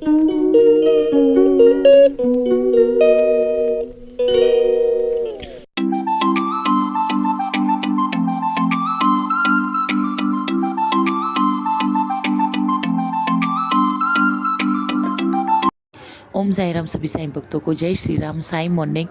ओम साई राम। सभी साईं भक्तों को जय श्री राम। साई मॉर्निंग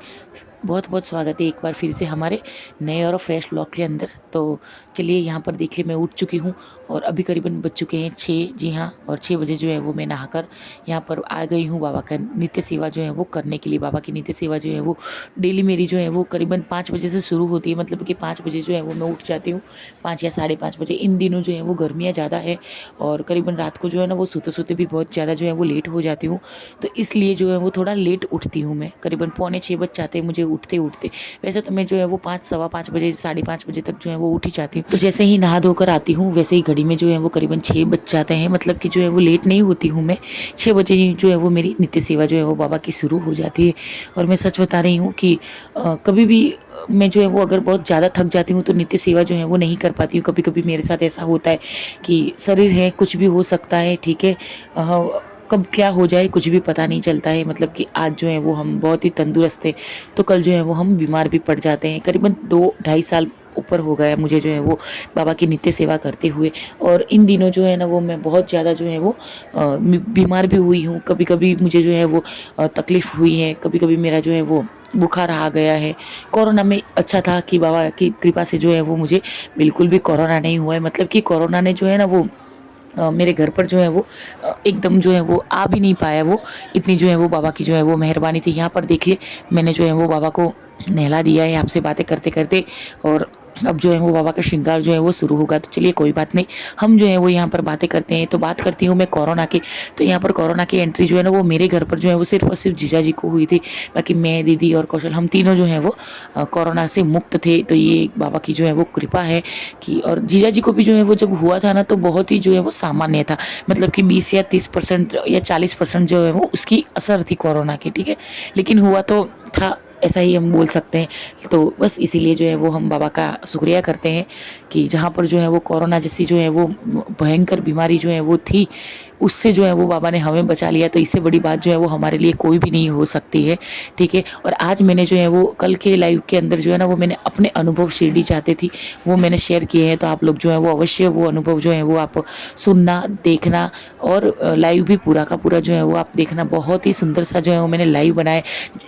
बहुत बहुत स्वागत है एक बार फिर से हमारे नए और फ्रेश ब्लॉग के अंदर। तो चलिए यहाँ पर देखिए मैं उठ चुकी हूँ और अभी करीबन बज चुके हैं 6। जी हाँ, और 6 बजे जो है वो मैं नहाकर यहाँ पर आ गई हूँ बाबा का नित्य सेवा जो है वो करने के लिए। बाबा की नित्य सेवा जो है वो डेली मेरी जो है वो करीबन 5 बजे से शुरू होती है। मतलब कि 5 बजे जो है वो मैं उठ जाती हूँ, 5 या 5:30 बजे। इन दिनों जो है वो गर्मियाँ ज़्यादा है और करीबन रात को जो है ना वो सोते सोते भी बहुत ज़्यादा जो है वो लेट हो जाती हूँ। तो इसलिए जो है वो थोड़ा लेट उठती हूँ मैं, करीबन 5:45 बज जाते हैं मुझे उठते उठते। वैसे तो मैं जो है वो 5, सवा 5 बजे, 5:30 बजे तक जो है वो उठ ही जाती हूँ। तो जैसे ही नहा धोकर आती हूँ वैसे ही घड़ी में जो है वो करीबन 6 बज जाते हैं। मतलब कि जो है वो लेट नहीं होती हूँ मैं, 6 बजे ही जो है वो मेरी नित्य सेवा जो है वो बाबा की शुरू हो जाती है। और मैं सच बता रही हूँ कि कभी भी मैं जो है वो अगर बहुत ज़्यादा थक जाती हूँ तो नित्य सेवा जो है वो नहीं कर पाती हूँ। कभी कभी मेरे साथ ऐसा होता है कि शरीर है, कुछ भी हो सकता है, ठीक है, कब क्या हो जाए कुछ भी पता नहीं चलता है। मतलब कि आज जो है वो हम बहुत ही तंदुरुस्त थे तो कल जो है वो हम बीमार भी पड़ जाते हैं। करीबन 2-2.5 साल ऊपर हो गया मुझे जो है वो बाबा की नित्य सेवा करते हुए। और इन दिनों जो है ना वो मैं बहुत ज़्यादा जो है वो बीमार भी हुई हूँ। कभी कभी मुझे जो है वो तकलीफ़ हुई है, कभी कभी मेरा जो है वो बुखार आ गया है। कोरोना में अच्छा था कि बाबा की कृपा से जो है वो मुझे बिल्कुल भी कोरोना नहीं हुआ है। मतलब कि कोरोना ने जो है ना वो मेरे घर पर जो है वो एकदम जो है वो आ भी नहीं पाया। वो इतनी जो है वो बाबा की जो है वो मेहरबानी थी। यहाँ पर देखिए मैंने जो है वो बाबा को नहला दिया है आपसे बातें करते करते। और अब जो है वो बाबा का श्रृंगार जो है वो शुरू होगा। तो चलिए कोई बात नहीं, हम जो है वो यहाँ पर बातें करते हैं। तो बात करती हूँ मैं कोरोना की। तो यहाँ पर कोरोना की एंट्री जो है ना वो मेरे घर पर जो है वो सिर्फ और सिर्फ जीजा जी को हुई थी। बाकी मैं, दीदी और कौशल, हम तीनों जो है वो कोरोना से मुक्त थे। तो ये बाबा की जो है वो कृपा है कि, और जीजा जी को भी जो है वो जब हुआ था ना तो बहुत ही जो है वो सामान्य था। मतलब कि 20 या 30% या 40% जो है वो उसकी असर थी कोरोना की, ठीक है, लेकिन हुआ तो था, ऐसा ही हम बोल सकते हैं। तो बस इसीलिए जो है वो हम बाबा का शुक्रिया करते हैं कि जहाँ पर जो है वो कोरोना जैसी जो है वो भयंकर बीमारी जो है वो थी, उससे जो है वो बाबा ने हमें बचा लिया। तो इससे बड़ी बात जो है वो हमारे लिए कोई भी नहीं हो सकती है, ठीक है। और आज मैंने जो है वो कल के लाइव के अंदर जो है ना वो मैंने अपने अनुभव शिरडी चाहते थी वो मैंने शेयर किए हैं। तो आप लोग जो है वो अवश्य वो अनुभव जो है वो आप सुनना, देखना और लाइव भी पूरा का पूरा जो है वो आप देखना। बहुत ही सुंदर सा जो है वो मैंने लाइव बनाया।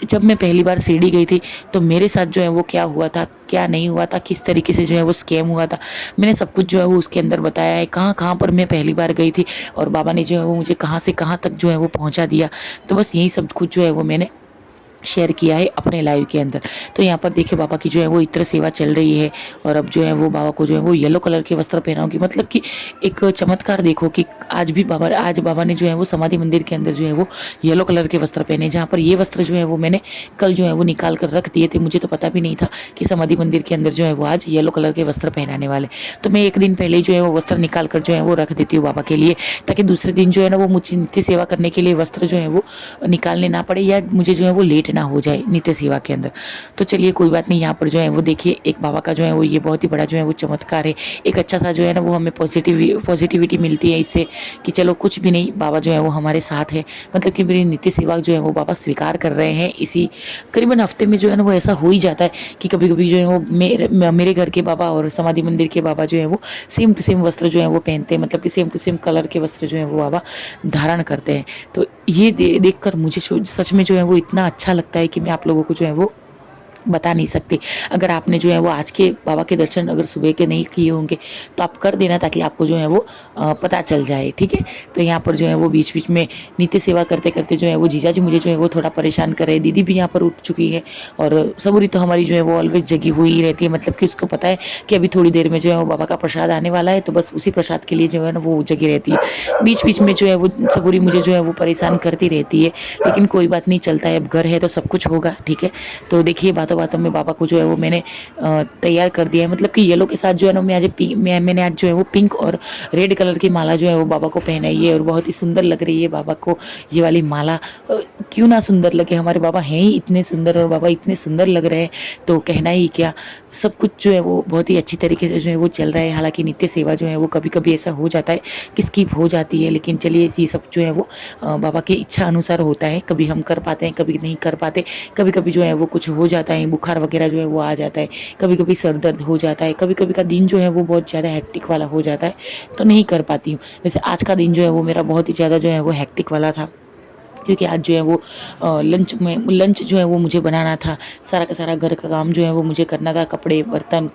जब मैं पहली बार शिरडी गई थी तो मेरे साथ जो है वो क्या हुआ था, क्या नहीं हुआ था, किस तरीके से जो है वो स्कैम हुआ था, मैंने सब कुछ जो है वो उसके अंदर बताया है। कहाँ कहाँ पर मैं पहली बार गई थी और बाबा ने जो है वो मुझे कहाँ से कहाँ तक जो है वो पहुँचा दिया। तो बस यही सब कुछ जो है वो मैंने शेयर किया है अपने लाइव के अंदर। तो यहाँ पर देखिए बाबा की जो है वो इत्र सेवा चल रही है। और अब जो है वो बाबा को जो है वो येलो कलर के वस्त्र पहनाऊंगी। मतलब कि एक चमत्कार देखो कि आज बाबा ने जो है वो समाधि मंदिर के अंदर जो है वो येलो कलर के वस्त्र पहने। जहाँ पर ये वस्त्र जो है वो मैंने कल जो है वो निकाल कर रख दिए थे। मुझे तो पता भी नहीं था कि समाधि मंदिर के अंदर जो है वो आज येलो कलर के वस्त्र पहनाने वाले। तो मैं एक दिन पहले जो है वो वस्त्र निकाल कर जो है वो रख देती हूँ बाबा के लिए, ताकि दूसरे दिन जो है ना वो मुझे नित्य सेवा करने के लिए वस्त्र जो है वो निकालने ना पड़े या मुझे जो है वो लेट ना हो जाए नित्य सेवा के अंदर। तो चलिए कोई बात नहीं, यहाँ पर जो है वो देखिए एक बाबा का जो है वो ये बहुत ही बड़ा जो है वो चमत्कार है। एक अच्छा सा जो है ना वो हमें पॉजिटिविटी मिलती है इससे कि चलो कुछ भी नहीं, बाबा जो है वो हमारे साथ है। मतलब कि मेरी नित्य सेवा जो है वो बाबा स्वीकार कर रहे हैं। इसी करीबन हफ्ते में जो है ना वो ऐसा हो ही जाता है कि कभी कभी जो है वो मेरे घर के बाबा और समाधि मंदिर के बाबा जो है वो सेम टू सेम वस्त्र जो है वो पहनते हैं। मतलब कि सेम टू सेम कलर के वस्त्र जो है वो बाबा धारण करते हैं। तो ये देखकर मुझे सच में जो है वो इतना अच्छा लगता है कि मैं आप लोगों को जो है वो बता नहीं सकते। अगर आपने जो है वो आज के बाबा के दर्शन अगर सुबह के नहीं किए होंगे तो आप कर देना, ताकि आपको जो है वो पता चल जाए, ठीक है। तो यहाँ पर जो है वो बीच बीच में नित्य सेवा करते करते जो है वो जीजा जी मुझे जो है वो थोड़ा परेशान कर रहे हैं। दीदी भी यहाँ पर उठ चुकी है और सबूरी तो हमारी जो है वो ऑलवेज जगी हुई रहती है। मतलब कि उसको पता है कि अभी थोड़ी देर में जो है वो बाबा का प्रसाद आने वाला है, तो बस उसी प्रसाद के लिए जो है ना वो जगी रहती है। बीच बीच में जो है वो सबूरी मुझे जो है वो परेशान करती रहती है, लेकिन कोई बात नहीं, चलता है, अब घर है तो सब कुछ होगा, ठीक है। तो देखिए बात बातों में बाबा को जो है वो मैंने तैयार कर दिया है। मतलब कि येलो के साथ जो है ना मैंने आज जो है वो पिंक और रेड कलर की माला जो है वो बाबा को पहनाई है और बहुत ही सुंदर लग रही है बाबा को ये वाली माला। क्यों ना सुंदर लगे, हमारे बाबा हैं ही इतने सुंदर और बाबा इतने सुंदर लग रहे हैं तो कहना ही क्या। सब कुछ जो है वो बहुत ही अच्छी तरीके से जो है वो चल रहा है। हालांकि नित्य सेवा जो है वो कभी कभी ऐसा हो जाता है कि स्किप हो जाती है, लेकिन चलिए ये सब जो है वो बाबा की इच्छा अनुसार होता है। कभी हम कर पाते हैं, कभी नहीं कर पाते। कभी कभी जो है वो कुछ हो जाता है, बुखार वगैरह जो है वो आ जाता है, कभी कभी सर दर्द हो जाता है, कभी कभी का दिन जो है वो बहुत ज़्यादा हेक्टिक वाला हो जाता है तो नहीं कर पाती हूँ। वैसे आज का दिन जो है वो मेरा बहुत ही ज़्यादा जो है वो हेक्टिक वाला था, क्योंकि आज जो है वो लंच जो है वो मुझे बनाना था। सारा का सारा घर का काम जो है वो मुझे करना था, कपड़े बर्तन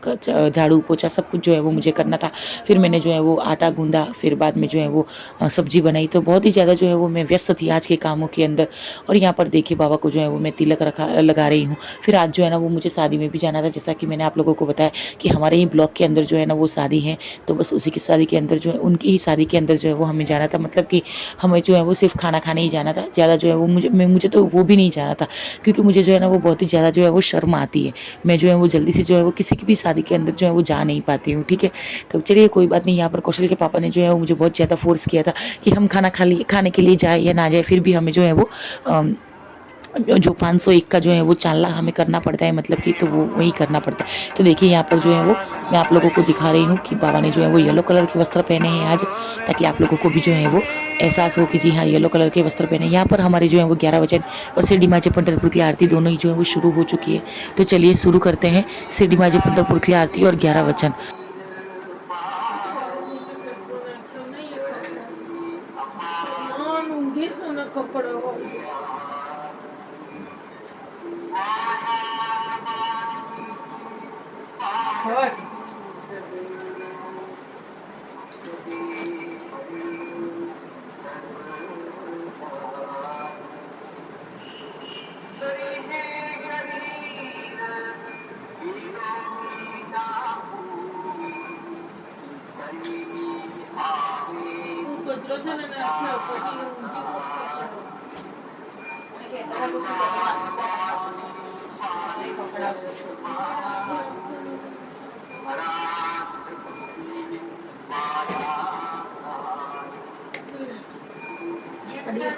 झाड़ू पोछा सब कुछ जो है वो मुझे करना था। फिर मैंने जो है वो आटा गूंदा, फिर बाद में जो है वो सब्जी बनाई। तो बहुत ही ज़्यादा जो है वो मैं व्यस्त थी आज के कामों के अंदर। और यहाँ पर देखिए बाबा को जो है वो मैं तिलक लगा रही हूँ। फिर आज जो है ना वो मुझे शादी में भी जाना था, जैसा कि मैंने आप लोगों को बताया कि हमारे ही ब्लॉक के अंदर जो है ना वो शादी है। तो बस उसी की शादी के अंदर जो है, उनकी ही शादी के अंदर जो है वो हमें जाना था। मतलब कि हमें जो है वो सिर्फ खाना खाने ही जाना था, ज़्यादा जो है वो मुझे तो वो भी नहीं जाना था, क्योंकि मुझे जो है ना वो बहुत ही ज़्यादा जो है वो शर्म आती है। मैं जो है वो जल्दी से जो है वो किसी की भी शादी के अंदर जो है वो जा नहीं पाती हूँ। ठीक है, तो चलिए कोई बात नहीं। यहाँ पर कौशल के पापा ने जो है वो मुझे बहुत ज़्यादा फोर्स किया था कि हम खाने के लिए जाए या ना जाए, फिर भी हमें जो है वो जो 501 का जो है वो चालना हमें करना पड़ता है, मतलब कि तो वो वही करना पड़ता है। तो देखिए यहाँ पर जो है वो मैं आप लोगों को दिखा रही हूँ कि बाबा ने जो है वो येलो कलर के वस्त्र पहने हैं आज, ताकि आप लोगों को भी जो है वो एहसास हो कि जी हाँ येलो कलर के वस्त्र पहने। यहाँ पर हमारे जो है वो 11 वचन और शिरडी माँ पंढरपुर की आरती दोनों ही जो है वो शुरू हो चुकी है। तो चलिए शुरू करते हैं शिरडी माँ पंढरपुर की आरती और 11 वचन।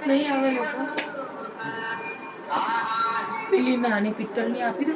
नहीं आवे लोग પેલી નાની પિત્તળની આપી દે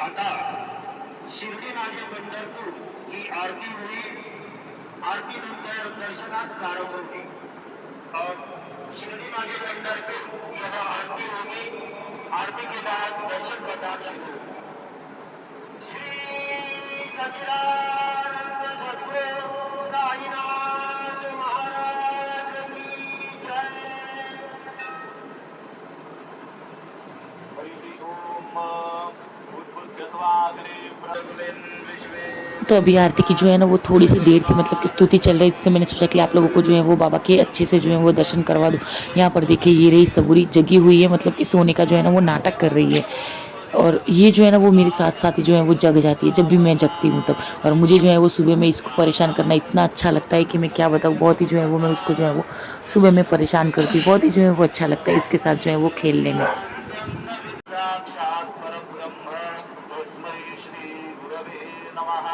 आता शिर्डी माझे पंढरपूर ही आरती होईल. आरती नंतर दर्शनास प्रारंभ होते और शिर्डी माझे पंढरपूर यहाँ आरती होगी. आरती के बाद दर्शन प्रदान शुरू. श्री सच्चिदानंद सद्गुरु साईनाथ महाराज की जय. तो अभी आरती की जो है ना वो थोड़ी सी देर थी, मतलब कि स्तुति चल रही थी, तो मैंने सोचा कि आप लोगों को जो है वो बाबा के अच्छे से जो है वो दर्शन करवा दूँ। यहाँ पर देखिए ये रही सबूरी जगी हुई है, मतलब कि सोने का जो है ना वो नाटक कर रही है। और ये जो है ना वो मेरे साथ साथ ही जो है वो जग जाती है जब भी मैं जगती हूँ तब। और मुझे जो है वो सुबह में इसको परेशान करना इतना अच्छा लगता है कि मैं क्या बताऊँ, बहुत ही जो है वो मैं उसको जो है वो सुबह में परेशान करती हूँ, बहुत ही जो है वो अच्छा लगता है इसके साथ जो है वो खेलने में। साक्षात् परब्रह्म तस्मै श्री गुरवे नमः।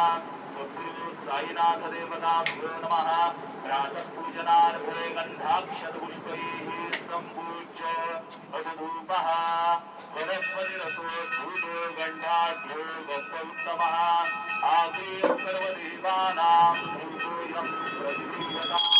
सद्गुरु साईनाथ देवताभ्यो नमः। प्रातः पूजनार्थे गन्धाक्षतपुष्पैः सम्पूज्य अधधूपः वनस्पतिरसोद्धूतो गन्धाढ्यो गन्धोत्तमः आग्नेयः सर्वदेवानां भूतोऽयं प्रतिगृह्यताम्।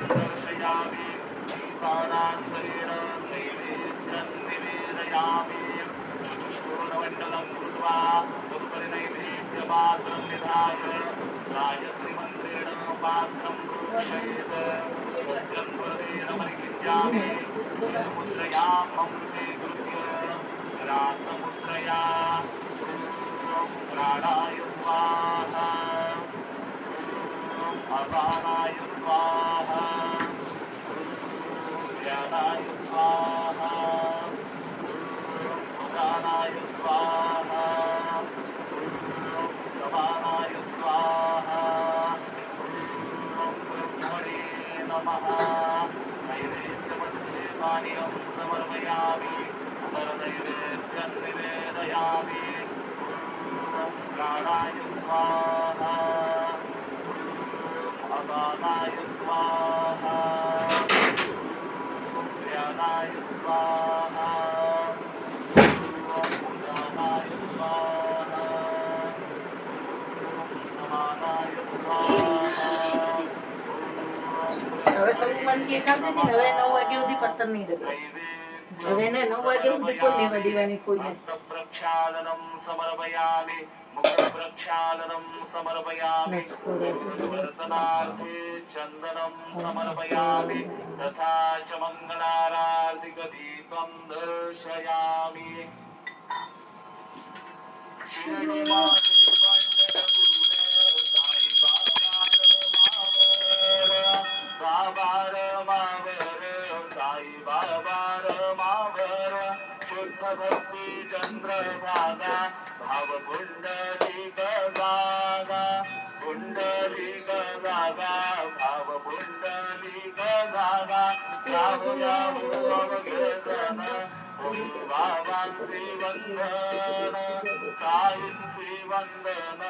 दर्शयामि दीपानान्तरेण नैवेद्यं निवेदयामि चतुष्कोणमण्डलं कृत्वा तदुपरि नैवेद्यपात्रं निधाय गायत्रीमन्त्रेण पात्रं प्रोक्षयेत् भद्रं वरदेन परिगृह्यामि मुद्रयाम् अमृते कृत्य रासमुद्रया प्राणाय स्वाहा अपानाय स्वाहा ज्ञानाय स्वाहा उदानाय स्वाहा समानाय स्वाहा ब्रह्मणे नमः। नैवेद्यमध्ये पानीयं समर्पयामि परनैवेद्यं निवेदयामि प्राणाय स्वाहा अपानाय स्वाहा ज्ञानाय स्वाहा उदानाय स्वाहा समानाय स्वाहा। હવે સૌ મન કે કામ નથી ને હવે 9 વાગે સુધી પતન નહીં દેતો હવે ને 9 વાગે સુધી કોઈ લેવા દેવાની કોઈ નહીં प्रक्षालनं समर्पयामि मुखप्रक्षालनं समर्पयामि दर्शनार्थे चन्दनं समर्पयामि तथा च मङ्गलारार्तिकदीपं दर्शयामि। शिरडिमाते पंढरपूर साई बाबा रमावर साई बाबा रमावर शुद्ध भक्ती चंद्रभागा भाव पुंडलिक जागा पुंडलिक जागा भाव पुंडलिक जागा यावो यावो अवघ्रसन बाबांचे वंदन साईंचे वंदन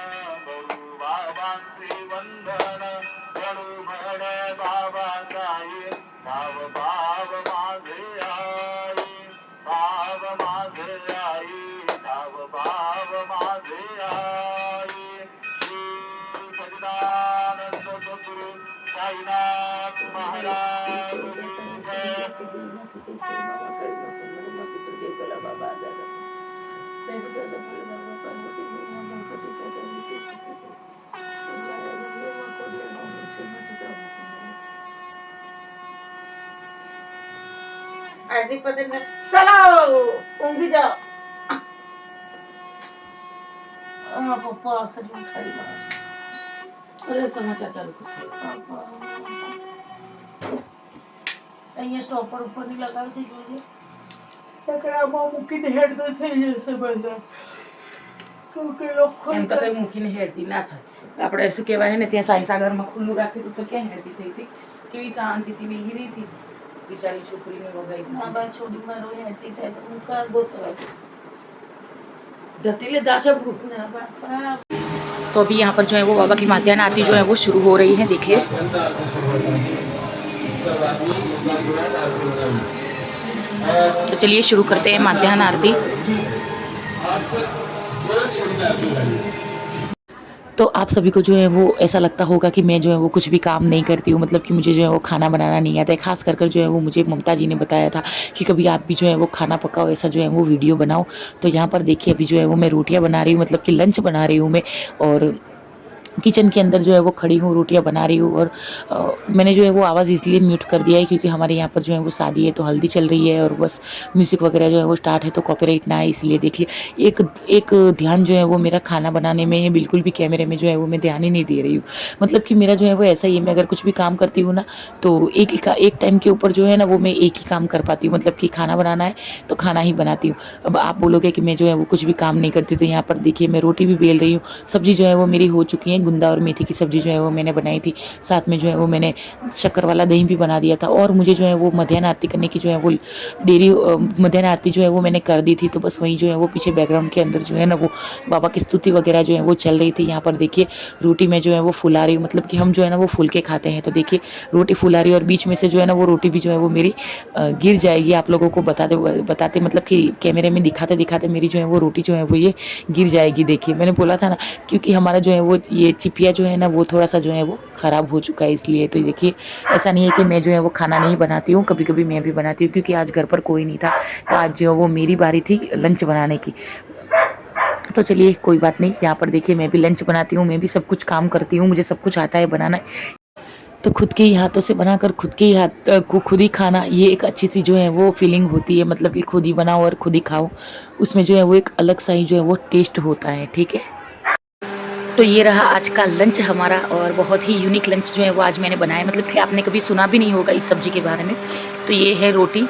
गुरु बाबांचे वंदन गणू म्हण बाबा साई भाव भाव माझे आई भाव माझे आई भाव भाव माझे आई श्री सच्चिदानंद सद्गुरु साईनाथ महाराज की जय। પિતૃદેવ પેલા બાબા દાદા બેબી દાદા બોલે બાબા પાર્વતી બોલે ગણપતિ દાદા આરતી પટેલ ને ચલાવો ઊંઘી જાઓ પપ્પા સજ્જન ખાઈ માર અરે સમાચાર ચાલુ કરશે અહીંયા સ્ટોપર ઉપર ની લગાવી છે જોઈએ તકડામાં મૂકીને હેડ તો થઈ જશે બધા એમ તો કઈ મૂકીને હેડતી ના થાય આપણે શું કહેવાય ને ત્યાં સાઈસાગરમાં ખુલ્લું રાખ્યું તો ક્યાં હેડતી થઈ હતી કેવી શાંતિથી બેહી રહી હતી બિચારી છોકરીને વગાઈ મા બા છોડી મારો હેડતી થાય તો હું કા ગોતવા જતી ले दाशा भूख ना बापा। तो अभी यहाँ पर जो है वो बाबा की माध्याह्न आरती जो है वो शुरू हो रही है, देखिए। तो चलिए शुरू करते हैं माध्याह्न आरती। तो आप सभी को जो है वो ऐसा लगता होगा कि मैं जो है वो कुछ भी काम नहीं करती हूँ, मतलब कि मुझे जो है वो खाना बनाना नहीं आता है। खास कर जो है वो मुझे ममता जी ने बताया था कि कभी आप भी जो है वो खाना पकाओ, ऐसा जो है वो वीडियो बनाओ। तो यहाँ पर देखिए अभी जो है वो मैं रोटियाँ बना रही हूँ, मतलब कि लंच बना रही हूँ मैं। और किचन के अंदर जो है वो खड़ी हूँ, रोटियां बना रही हूँ। और मैंने जो है वो आवाज़ इसलिए म्यूट कर दिया है क्योंकि हमारे यहाँ पर जो है वो शादी है, तो हल्दी चल रही है और बस म्यूज़िक वगैरह जो है वो स्टार्ट है, तो कॉपीराइट ना आए इसलिए देख लिए। एक एक ध्यान जो है वो मेरा खाना बनाने में है, बिल्कुल भी कैमरे में जो है वो मैं ध्यान ही नहीं दे रही हूँ। मतलब कि मेरा जो है वो ऐसा ही है, मैं अगर कुछ भी काम करती हूँ ना तो एक टाइम के ऊपर जो है ना वो मैं एक ही काम कर पाती हूँ। मतलब कि खाना बनाना है तो खाना ही बनाती हूँ। अब आप बोलोगे कि मैं जो है वो कुछ भी काम नहीं करती, तो यहाँ पर देखिए मैं रोटी भी बेल रही हूँ। सब्जी जो है वो मेरी हो चुकी है, गुंदा और मेथी की सब्जी जो है वो मैंने बनाई थी। साथ में जो है वो मैंने शक्कर वाला दही भी बना दिया था। और मुझे जो है वो मध्याह्न आरती करने की जो है वो मध्याह्न आरती जो है वो मैंने कर दी थी। तो बस वही जो है वो पीछे बैकग्राउंड के अंदर जो है ना वो बाबा की स्तुति वगैरह जो है वो चल रही थी। यहाँ पर देखिए रोटी में जो है वो फुला रही हूँ, मतलब कि हम जो है ना वो फुल के खाते हैं। तो देखिए रोटी फुला रही है और बीच में से जो है ना वो रोटी भी जो है वो मेरी गिर जाएगी। आप लोगों को बताते बताते मतलब कि कैमरे में दिखाते दिखाते मेरी जो है वो रोटी जो है वो ये गिर जाएगी। देखिए मैंने बोला था ना, क्योंकि हमारा जो है वो ये चिपिया जो है ना वो थोड़ा सा जो है वो ख़राब हो चुका है इसलिए। तो देखिए ऐसा नहीं है कि मैं जो है वो खाना नहीं बनाती हूँ, कभी कभी मैं भी बनाती हूँ, क्योंकि आज घर पर कोई नहीं था तो आज जो है वो मेरी बारी थी लंच बनाने की। तो चलिए कोई बात नहीं, यहाँ पर देखिए मैं भी लंच बनाती हूँ, मैं भी सब कुछ काम करती हूँ, मुझे सब कुछ आता है बनाना। तो खुद के ही हाथों से बनाकर खुद के ही हाथ को खुद ही खाना, ये एक अच्छी सी जो है वो फीलिंग होती है। मतलब कि खुद ही बनाओ और खुद ही खाओ, उसमें जो है वो एक अलग सा ही जो है वो टेस्ट होता है। ठीक है, तो ये रहा आज का लंच हमारा, और बहुत ही यूनिक लंच जो है वो आज मैंने बनाया। मतलब कि आपने कभी सुना भी नहीं होगा इस सब्जी के बारे में। तो ये है रोटी,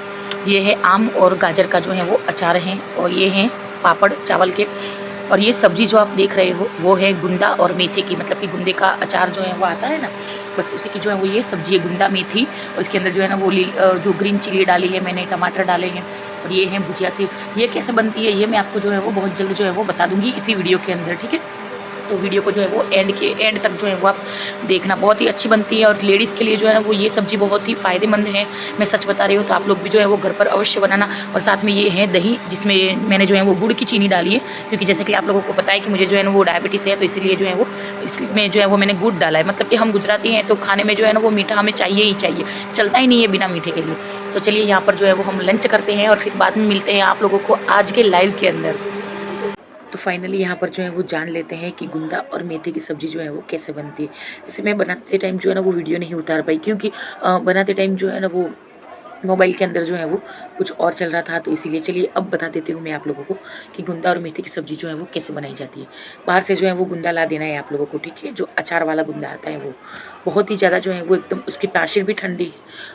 ये है आम और गाजर का जो है वो अचार है, और ये हैं पापड़ चावल के। और ये सब्जी जो आप देख रहे हो वो है गुंदा और मेथी की, मतलब कि गुंदे का अचार जो है वो आता है ना, बस उसी की जो है वो ये सब्जी है, गुंदा मेथी। और इसके अंदर जो है ना वो जो ग्रीन चिली डाली है मैंने, टमाटर डाले हैं, और ये है भुजिया से। ये कैसे बनती है ये मैं आपको जो है वो बहुत जल्द जो है वो बता दूंगी इसी वीडियो के अंदर। ठीक है, तो वीडियो को जो है वो एंड तक जो है वो आप देखना, बहुत ही अच्छी बनती है। और लेडीज़ के लिए जो है ना वो ये सब्ज़ी बहुत ही फ़ायदेमंद है, मैं सच बता रही हूँ। तो आप लोग भी जो है वो घर पर अवश्य बनाना। और साथ में ये है दही, जिसमें मैंने जो है वो गुड़ की चीनी डाली है, क्योंकि जैसे कि आप लोगों को पता है कि मुझे जो है ना वो डायबिटीज़ है, तो इसीलिए जो है वो इसमें जो है वो मैंने गुड़ डाला है। मतलब कि हम गुजराती हैं तो खाने में जो है ना वो मीठा हमें चाहिए ही चाहिए, चलता ही नहीं है बिना मीठे के लिए। तो चलिए यहाँ पर जो है वो हम लंच करते हैं और फिर बाद में मिलते हैं आप लोगों को आज के लाइव के अंदर। तो फाइनली यहाँ पर जो है वो जान लेते हैं कि गुंदा और मेथी की सब्ज़ी जो है वो कैसे बनती है। इसे मैं बनाते टाइम जो है ना वो वीडियो नहीं उतार पाई, क्योंकि बनाते टाइम जो है ना वो मोबाइल के अंदर जो है वो कुछ और चल रहा था, तो इसीलिए चलिए अब बता देती हूँ मैं आप लोगों को कि गुंदा और मेथी की सब्ज़ी जो है वो कैसे बनाई जाती है। बाहर से जो है वो गुंदा ला देना है आप लोगों को, ठीक है, जो अचार वाला गुंदा आता है वो बहुत ही ज़्यादा जो है वो एकदम उसकी तासीर भी ठंडी है,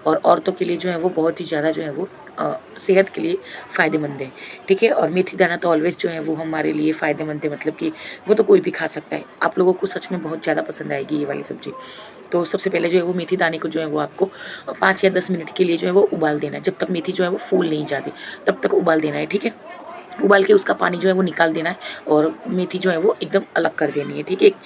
और औरतों के लिए जो है वो बहुत ही ज़्यादा जो है वो सेहत के लिए फ़ायदेमंद है। ठीक है, और मेथी दाना तो ऑलवेज़ जो है वो हमारे लिए फ़ायदेमंद है, मतलब कि वो तो कोई भी खा सकता है। आप लोगों को सच में बहुत ज़्यादा पसंद आएगी ये वाली सब्ज़ी। तो सबसे पहले जो है वो मेथी दाने को जो है वो आपको 5 या 10 मिनट के लिए जो है वो उबाल देना है। जब तक मेथी जो है वो फूल नहीं जाती तब तक उबाल देना है। ठीक है, उबाल के उसका पानी जो है वो निकाल देना है, और मेथी जो है वो एकदम अलग कर देनी है। ठीक है, एक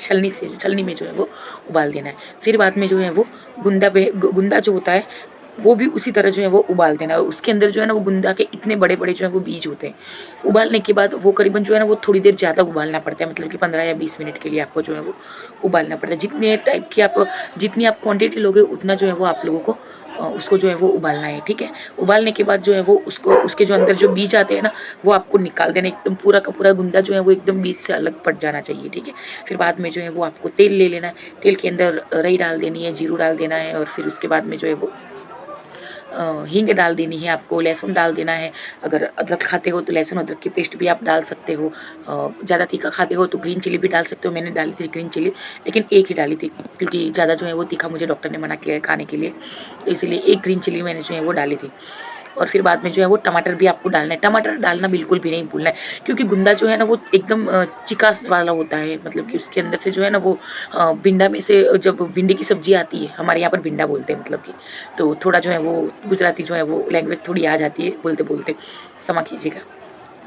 छलनी में जो है वो उबाल देना है। फिर बाद में जो है वो गुंदा जो होता है वो भी उसी तरह जो है वो उबाल देना है। उसके अंदर जो है ना वो गुंदा के इतने बड़े बड़े जो है वो बीज होते हैं। उबालने के बाद वो करीबन जो है ना वो थोड़ी देर ज़्यादा उबालना पड़ता है, मतलब कि 15 या 20 मिनट के लिए आपको जो है वो उबालना पड़ता है। जितनी आप क्वांटिटी लोगे उतना जो है वो आप लोगों को उसको जो है वो उबालना है। ठीक है, उबालने के बाद जो है वो उसके जो अंदर जो बीज आते हैं ना वो आपको निकाल देना, एकदम पूरा का पूरा गुंदा जो है वो एकदम बीज से अलग पड़ जाना चाहिए। ठीक है, फिर बाद में जो है वो आपको तेल ले लेना है, तेल के अंदर राई डाल देनी है, जीरू डाल देना है, और फिर उसके बाद में जो है वो हींग डाल देनी है आपको, लहसुन डाल देना है। अगर अदरक खाते हो तो लहसुन अदरक की पेस्ट भी आप डाल सकते हो। ज़्यादा तीखा खाते हो तो ग्रीन चिली भी डाल सकते हो। मैंने डाली थी ग्रीन चिली, लेकिन एक ही डाली थी, क्योंकि ज़्यादा जो है वो तीखा मुझे डॉक्टर ने मना किया है खाने के लिए, तो इसीलिए एक ग्रीन चिली मैंने जो है वो डाली थी। और फिर बाद में जो है वो टमाटर भी आपको डालना है। टमाटर डालना बिल्कुल भी नहीं भूलना है, क्योंकि गुंदा जो है ना वो एकदम चिकास वाला होता है, मतलब कि उसके अंदर से जो है ना वो भिंडा में से जब भिंडी की सब्जी आती है, हमारे यहाँ पर भिंडा बोलते हैं, मतलब कि तो थोड़ा जो है वो गुजराती जो है वो लैंग्वेज थोड़ी आ जाती है बोलते बोलते, क्षमा कीजिएगा।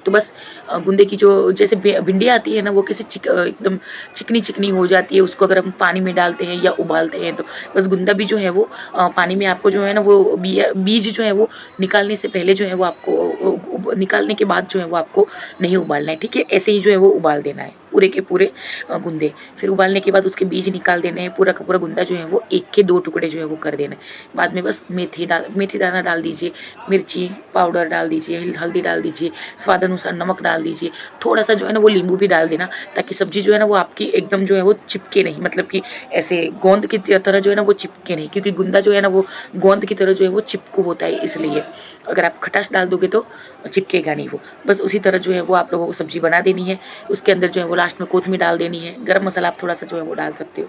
तो बस गुंदे की जो जैसे भिंडी आती है ना वो कैसे एकदम चिकनी चिकनी हो जाती है, उसको अगर हम पानी में डालते हैं या उबालते हैं तो बस गुंदा भी जो है वो पानी में आपको जो है ना वो बीज जो है वो निकालने से पहले जो है वो आपको निकालने के बाद जो है वो आपको नहीं उबालना है। ठीक है, ऐसे ही जो है वो उबाल देना है। पूरे के पूरे गुंदे। फिर उबालने के बाद उसके बीज निकाल देने हैं, पूरा का पूरा गुंदा जो है वो 1 के 2 टुकड़े जो है वो कर देने। बाद में बस मेथी दाना डाल दीजिए, मिर्ची पाउडर डाल दीजिए, हल्दी डाल दीजिए, स्वाद अनुसार नमक डाल दीजिए, थोड़ा-सा जो है ना वो नींबू भी डाल देना, ताकि सब्ज़ी जो है ना वो आपकी एकदम जो है वो चिपके नहीं, मतलब कि ऐसे गोंद की तरह जो है ना वो चिपके नहीं, क्योंकि गुंदा जो है ना वो गोंद की तरह जो है वो चिपकू होता है, इसलिए अगर आप खटास डाल दोगे तो चिपकेगा नहीं वो। बस उसी तरह जो है वो आप लोगों को सब्ज़ी बना देनी है। उसके अंदर जो है वो लास्ट में कोथिमीर डाल देनी है, गरम मसाला आप थोड़ा-सा जो है वो डाल सकते हो।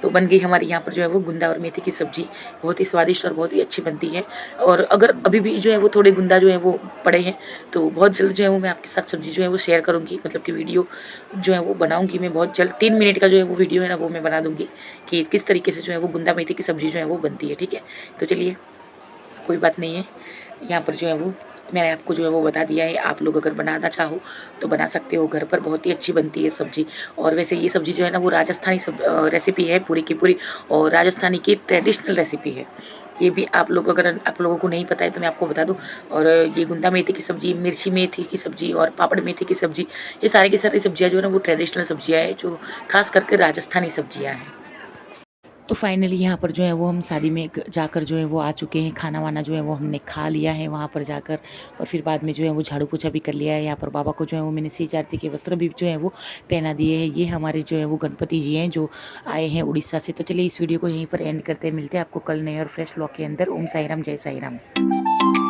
तो बन गई हमारी यहाँ पर जो है वो गुंदा और मेथी की सब्ज़ी, बहुत ही स्वादिष्ट और बहुत ही अच्छी बनती है। और अगर अभी भी जो है वो थोड़े गुंदा जो है वो पड़े हैं, तो बहुत जल्द जो है वो मैं आपके साथ सब्ज़ी जो है वो शेयर करूँगी, मतलब कि वीडियो जो है वो बनाऊँगी मैं बहुत जल्द। 3 मिनट का जो है वो वीडियो है ना वो मैं बना दूँगी कि किस तरीके से जो है वो गुंदा मेथी की सब्ज़ी जो है वो बनती है, ठीक है। तो चलिए, कोई बात नहीं है, यहाँ पर जो है वो मैंने आपको जो है वो बता दिया है। आप लोग अगर बनाना चाहो तो बना सकते हो घर पर, बहुत ही अच्छी बनती है सब्ज़ी। और वैसे ये सब्ज़ी जो है ना वो राजस्थानी रेसिपी है पूरी की पूरी, और राजस्थानी की ट्रेडिशनल रेसिपी है। ये भी आप लोग, अगर आप लोगों को नहीं पता है तो मैं आपको बता दूं। और ये गुंदा मेथी की सब्ज़ी, मिर्ची मेथी की सब्ज़ी और पापड़ मेथी की सब्ज़ी, ये सारी की सारी सब्जियाँ जो है ना वो ट्रेडिशनल सब्जियाँ हैं, जो खास करके राजस्थानी सब्जियाँ हैं। तो फाइनली यहाँ पर जो है वो हम शादी में जाकर जो है वो आ चुके हैं। खाना वाना जो है वो हमने खा लिया है वहाँ पर जाकर, और फिर बाद में जो है वो झाड़ू पोछा भी कर लिया है। यहाँ पर बाबा को जो है वो मैंने सिंह आरती के वस्त्र भी जो है वो पहना दिए हैं। ये हमारे जो है वो गणपति जी हैं जो आए हैं उड़ीसा से। तो चलिए इस वीडियो को यहीं पर एंड करते हैं, मिलते हैं आपको कल नए और फ्रेश व्लॉग के अंदर। ओम साई राम, जय साई राम।